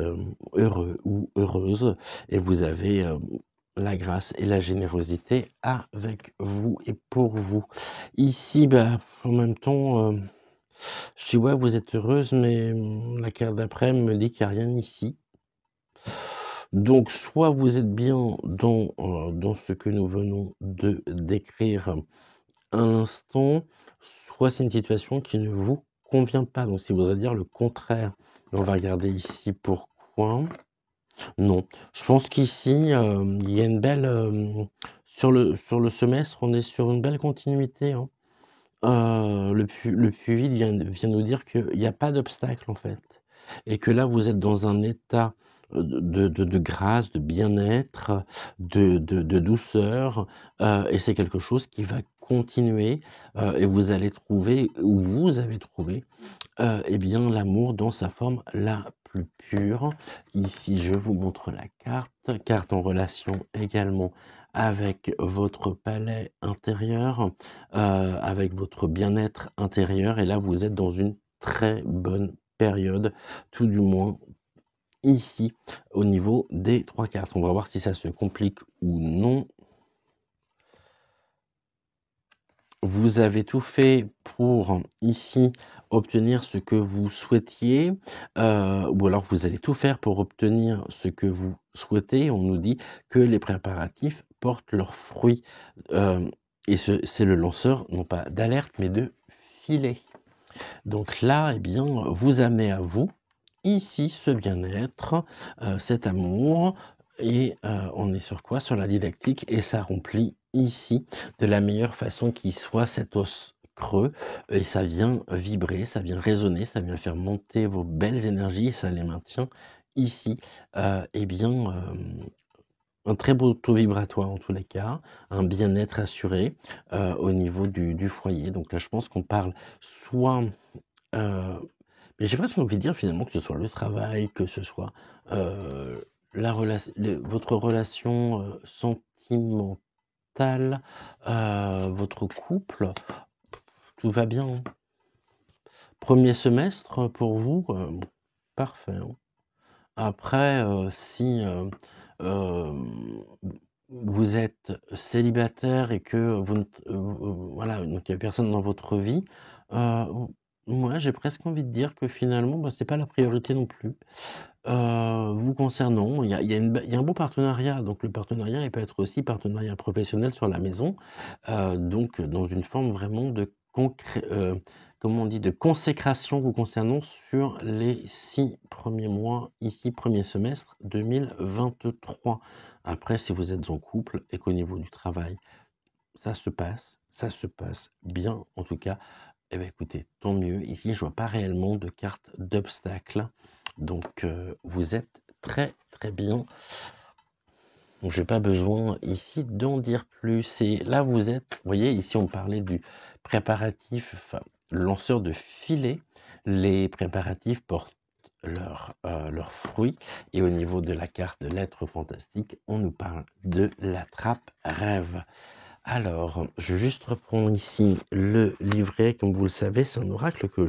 heureux ou heureuse et vous avez la grâce et la générosité avec vous et pour vous. Ici, bah, en même temps, je dis ouais, vous êtes heureuse, mais la carte d'après me dit qu'il n'y a rien ici. Donc, soit vous êtes bien dans ce que nous venons de décrire à l'instant, soit c'est une situation qui ne vous convient pas. Donc, ça voudrait dire le contraire. Et on va regarder ici pourquoi. Non, je pense qu'ici, il y a une belle, sur le semestre, on est sur une belle continuité, hein. Le puits vient nous dire qu'il y a pas d'obstacle, en fait, et que là, vous êtes dans un état, de grâce, de bien-être, de douceur, et c'est quelque chose qui va continuer, et vous allez trouver ou vous avez trouvé eh bien, l'amour dans sa forme la plus pure. Ici, je vous montre la carte en relation également avec votre palais intérieur, avec votre bien-être intérieur. Et là, vous êtes dans une très bonne période, tout du moins ici, au niveau des 3 cartes. On va voir si ça se complique ou non. Vous avez tout fait pour, ici, obtenir ce que vous souhaitiez, ou alors vous allez tout faire pour obtenir ce que vous souhaitez. On nous dit que les préparatifs portent leurs fruits, et c'est le lanceur, non pas d'alerte, mais de filet. Donc là, eh bien, vous amenez à vous, ici, ce bien-être, cet amour, et on est sur quoi? Sur la didactique, et ça remplit ici de la meilleure façon qui soit cet os creux, et ça vient vibrer, ça vient résonner, ça vient faire monter vos belles énergies, ça les maintient ici. Eh bien, un très beau taux vibratoire en tous les cas, un bien-être assuré au niveau du foyer. Donc là, je pense qu'on parle soit mais j'ai presque envie de dire finalement que ce soit le travail, que ce soit votre relation sentimentale, votre couple, tout va bien, hein. Premier semestre pour vous, parfait, hein. Après, si vous êtes célibataire et que vous ne voilà, donc il y a personne dans votre vie, heu, moi j'ai presque envie de dire que finalement, bah, c'est pas la priorité non plus. Vous concernant, il y a un beau partenariat, donc le partenariat, il peut être aussi partenariat professionnel sur la maison, donc dans une forme vraiment de comment on dit? De consécration vous concernant sur les 6 premiers mois, ici premier semestre 2023. Après, si vous êtes en couple et qu'au niveau du travail, ça se passe bien en tout cas, eh bien écoutez, tant mieux. Ici, je vois pas réellement de carte d'obstacle. Donc, vous êtes très, très bien. Donc, j'ai pas besoin ici d'en dire plus. Et là, vous êtes, vous voyez, ici, on parlait du préparatif, enfin, le lanceur de filet. Les préparatifs portent leurs fruits. Et au niveau de la carte de l'être fantastique, on nous parle de l'attrape-rêve. Alors, je vais juste reprendre ici le livret. Comme vous le savez, c'est un oracle que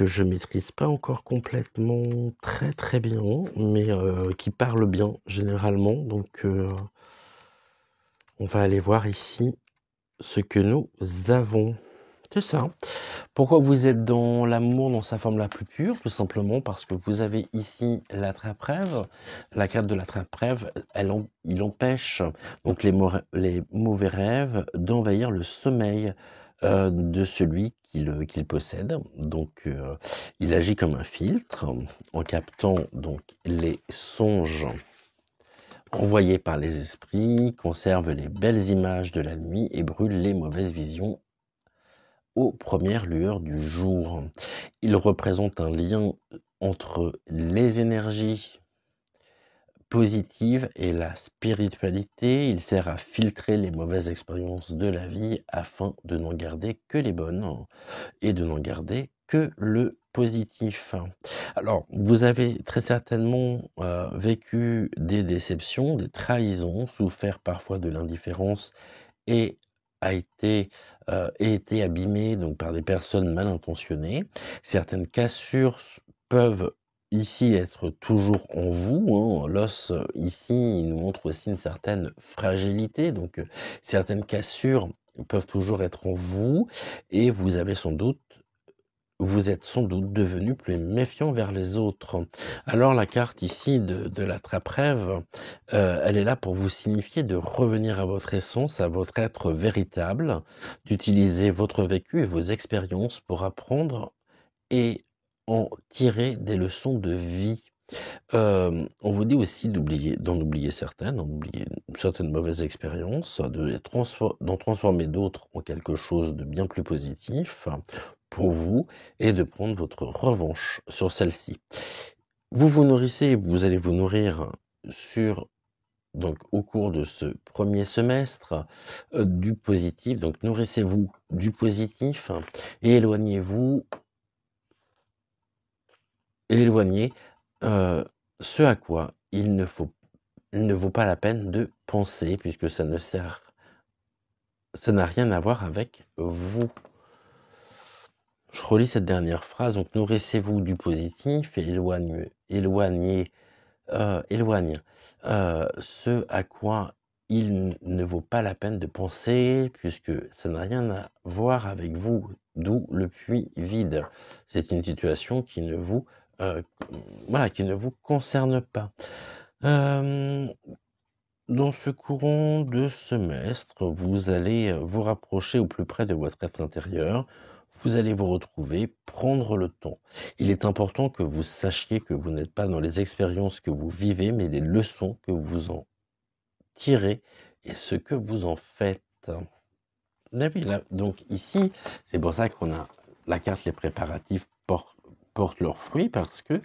je maîtrise pas encore complètement très très bien, mais qui parle bien généralement. Donc, on va aller voir ici ce que nous avons. C'est ça. Pourquoi vous êtes dans l'amour dans sa forme la plus pure? Tout simplement parce que vous avez ici l'attrape-rêve. La carte de l'attrape-rêve, il empêche donc les mauvais rêves d'envahir le sommeil de celui qu'il possède. Donc, il agit comme un filtre en captant donc les songes envoyés par les esprits, conservent les belles images de la nuit et brûlent les mauvaises visions aux premières lueurs du jour. Il représente un lien entre les énergies positives et la spiritualité. Il sert à filtrer les mauvaises expériences de la vie afin de n'en garder que les bonnes et de n'en garder que le positif. Alors, vous avez très certainement vécu des déceptions, des trahisons, souffert parfois de l'indifférence et été abîmé donc par des personnes mal intentionnées. Certaines cassures peuvent ici être toujours en vous, hein. L'os ici, il nous montre aussi une certaine fragilité, donc certaines cassures peuvent toujours être en vous et vous êtes sans doute devenu plus méfiant vers les autres. Alors la carte ici de la trappe-rêve, elle est là pour vous signifier de revenir à votre essence, à votre être véritable, d'utiliser votre vécu et vos expériences pour apprendre et en tirer des leçons de vie. On vous dit aussi d'en oublier certaines, d'en oublier certaines mauvaises expériences, d'en transformer d'autres en quelque chose de bien plus positif pour vous et de prendre votre revanche sur celle-ci. Vous vous nourrissez, vous allez vous nourrir donc au cours de ce premier semestre du positif. Donc nourrissez-vous du positif et éloignez ce à quoi il ne vaut pas la peine de penser puisque ça n'a rien à voir avec vous. Je relis cette dernière phrase, donc nourrissez-vous du positif et éloignez ce à quoi il ne vaut pas la peine de penser puisque ça n'a rien à voir avec vous, d'où le puits vide. C'est une situation qui ne vous concerne pas. Dans ce courant de semestre, vous allez vous rapprocher au plus près de votre être intérieur. Vous allez vous retrouver, prendre le temps. Il est important que vous sachiez que vous n'êtes pas dans les expériences que vous vivez, mais les leçons que vous en tirez et ce que vous en faites. Donc ici, c'est pour ça qu'on a la carte Les préparatifs portent leurs fruits parce que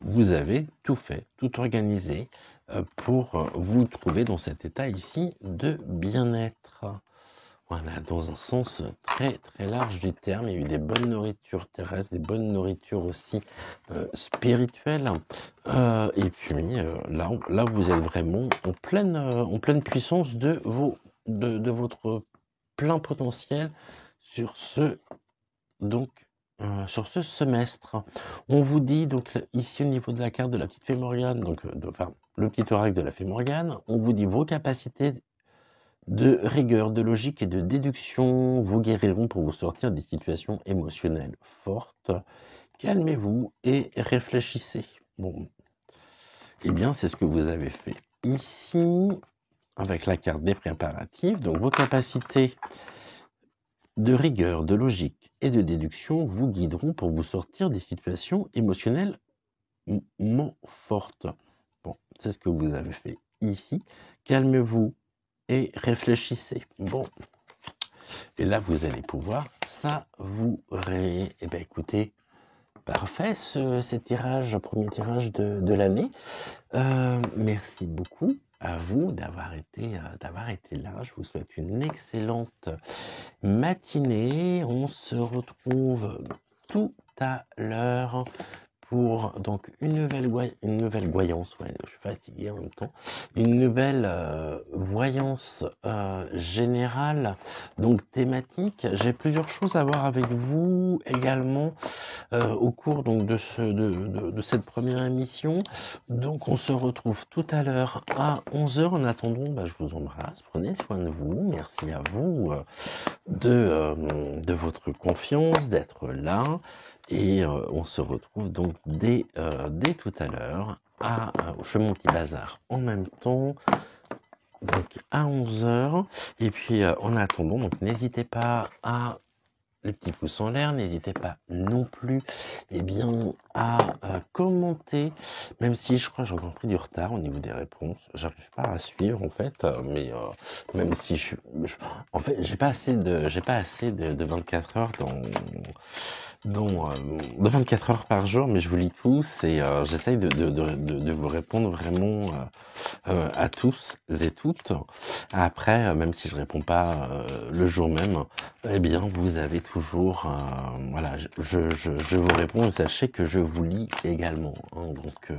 vous avez tout fait, tout organisé pour vous trouver dans cet état ici de bien-être. Voilà, dans un sens très très large du terme, il y a eu des bonnes nourritures terrestres, des bonnes nourritures aussi spirituelles. Et puis là, vous êtes vraiment en pleine puissance de votre plein potentiel sur ce semestre. On vous dit donc ici au niveau de la carte de la petite fée Morgane, donc le petit oracle de la fée Morgane, on vous dit vos capacités de rigueur, de logique et de déduction vous guériront pour vous sortir des situations émotionnelles fortes. Calmez-vous et réfléchissez. Bon, eh bien c'est ce que vous avez fait ici avec la carte des préparatifs. Donc vos capacités de rigueur, de logique et de déduction vous guideront pour vous sortir des situations émotionnelles fortes. Bon, c'est ce que vous avez fait ici. Calmez-vous et réfléchissez. Bon, et là vous allez pouvoir savourer. Eh bien écoutez, parfait ce tirage, premier tirage de l'année. Merci beaucoup à vous d'avoir été là. Je vous souhaite une excellente matinée. On se retrouve tout à l'heure pour donc une nouvelle voyance, ouais, je suis fatigué en même temps, une nouvelle voyance générale, donc thématique. J'ai plusieurs choses à voir avec vous également au cours donc de cette première émission. Donc on se retrouve tout à l'heure à 11h. En attendant, je vous embrasse, prenez soin de vous, merci à vous de votre confiance, d'être là. Et on se retrouve donc dès tout à l'heure chez mon petit bazar en même temps, donc à 11h. Et puis en attendant, donc n'hésitez pas à les petits pouces en l'air. N'hésitez pas non plus bien, à commenter, même si je crois que j'ai encore pris du retard au niveau des réponses. J'arrive pas à suivre en fait, mais même si en fait, j'ai pas assez de 24 heures de 24 heures par jour, mais je vous lis tous et j'essaye de vous répondre vraiment à tous et toutes. Après, même si je réponds pas le jour même, eh bien, vous avez toujours, voilà, je vous réponds et sachez que je vous lis également, hein, donc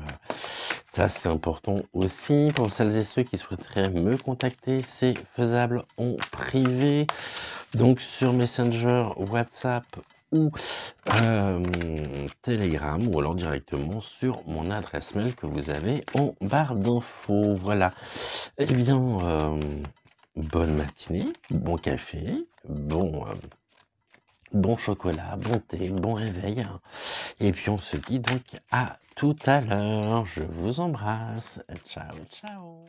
ça c'est important aussi. Pour celles et ceux qui souhaiteraient me contacter, c'est faisable en privé, donc sur Messenger, WhatsApp ou Telegram, ou alors directement sur mon adresse mail que vous avez en barre d'infos. Voilà. Eh bien, bonne matinée, bon café, bon chocolat, bon thé, bon réveil. Et puis on se dit donc à tout à l'heure. Je vous embrasse. Ciao, ciao.